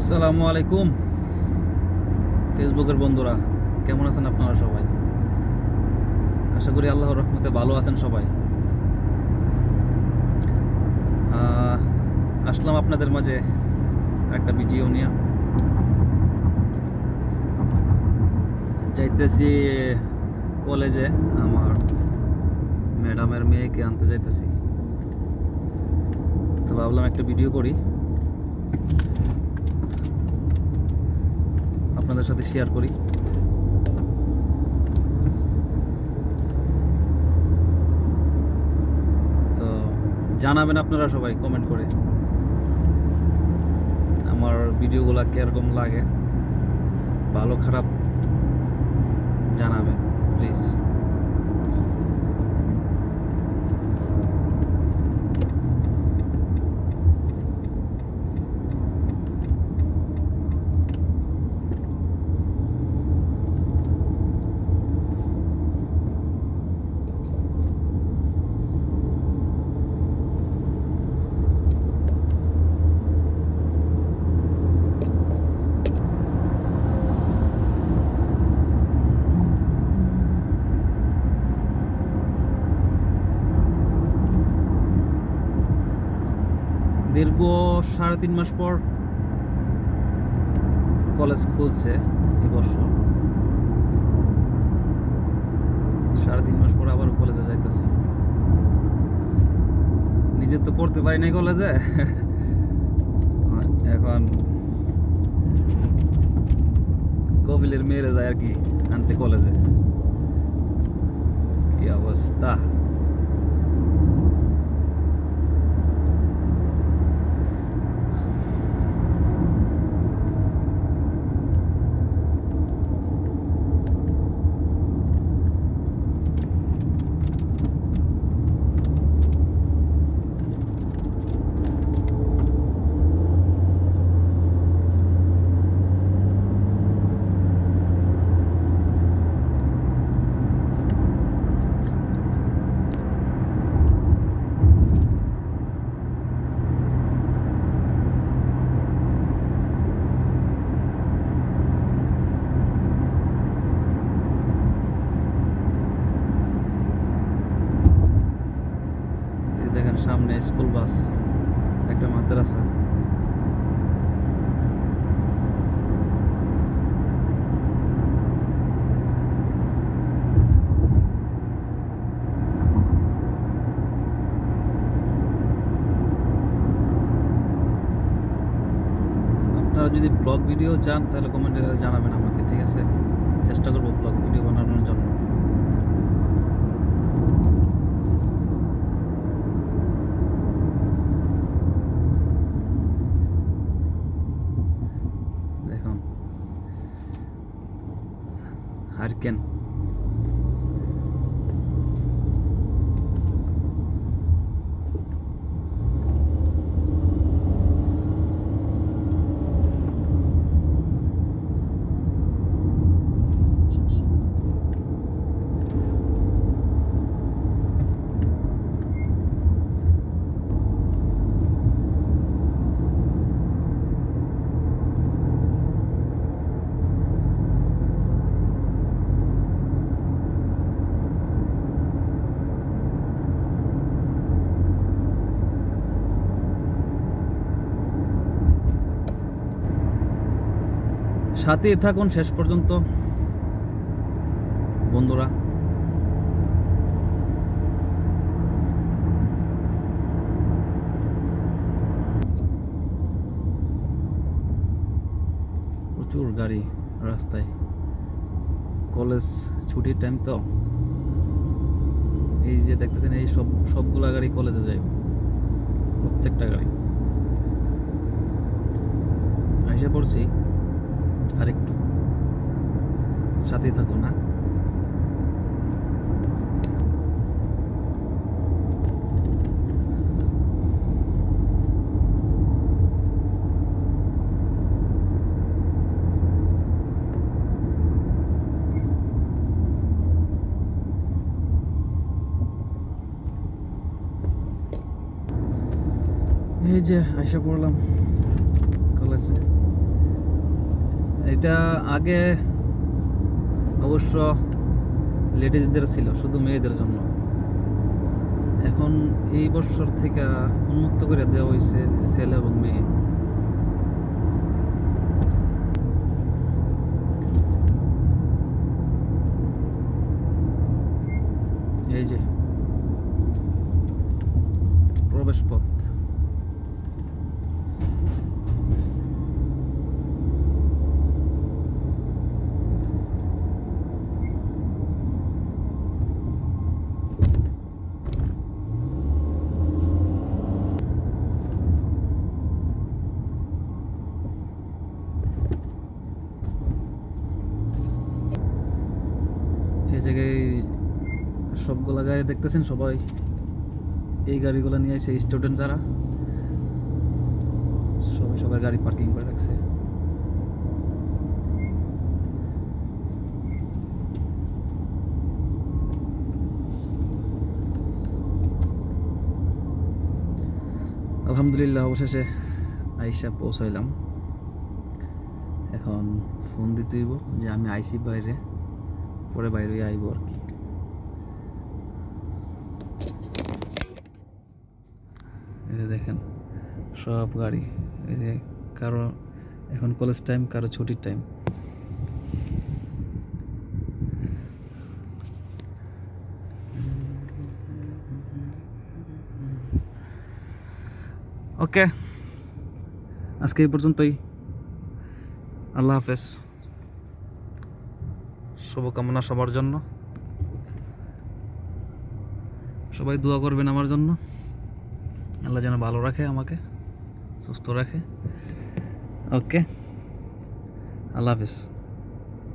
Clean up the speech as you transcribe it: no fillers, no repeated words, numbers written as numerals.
আসসালামু আলাইকুম ফেসবুকের বন্ধুরা, কেমন আছেন আপনারা সবাই? আশা করি আল্লাহর রহমতে ভালো আছেন সবাই। আসলাম আপনাদের মাঝে একটা ভিডিও নিয়ে। যাইতেছি কলেজে, আমার ম্যাডামের মেয়েকে আনতে যাইতেছি, তো ভাবলাম একটা ভিডিও করি, আপনাদের সাথে শেয়ার করি। তো জানাবেন আপনারা সবাই কমেন্ট করে আমার ভিডিওগুলো কীরকম লাগে, ভালো খারাপ জানাবেন প্লিজ। দীর্ঘ 3.5 মাস পর কলেজ খুলছে এবছর। 3.5 মাস পর আবার কলেজে যাইতেছি। নিজে তো পড়তে পারি নাই কলেজে, এখন কবিলের মেয়েরে যায় আর কি আনতে কলেজে। কি অবস্থা! দেখেন সামনে স্কুল বাস, একটা মাদ্রাসা। আপনারা যদি ব্লগ ভিডিও চান তাহলে কমেন্টে জানাবেন আমাকে, ঠিক আছে? চেষ্টা করবো ব্লগ ভিডিও বানানোর জন্য। দেখুন হারিকেন। সাথেই থাকুন শেষ পর্যন্ত বন্ধুরা। প্রচুর গাড়ি রাস্তায়, কলেজ ছুটির টাইম তো। এই যে দেখতেছেন, এই সবগুলা গাড়ি কলেজে যায়, প্রত্যেকটা গাড়ি। আইসা পড়ছি, আর একটু সাথেই থাকুন। না এই যে আইসা পড়লাম কলেজে। এটা আগে অবশ্য লেডিসদের ছিল, শুধু মেয়েদের জন্য। এখন এই বছর থেকে উন্মুক্ত করে দেওয়া হয়েছে ছেলে এবং মেয়ে। এই যে প্রবেশ পথ। এই জায়গায় সবগুলা গাড়ি দেখতেছেন, সবাই এই গাড়িগুলো নিয়ে এসে স্টুডেন্ট যারা সবাই সবার গাড়ি পার্কিং করে রাখছে। আলহামদুলিল্লাহ অবশেষে আইসা পৌঁছাইলাম। এখন ফোন দিতে হইব যে আমি আইসি বাইরে, পরে বাইরে আইব আর কি। এই যে দেখেন সব গাড়ি, এই যে কারো এখন কলেজ টাইম, কারো ছুটির টাইম। ওকে, আজকে এই পর্যন্তই। আল্লাহ হাফেজ। শুভকামনা সবার জন্য, সবাই দোয়া করবেন আমার জন্য। আল্লাহ যেন ভালো রাখে, আমাকে সুস্থ রাখে। ওকে, আল্লাহ হাফেজ।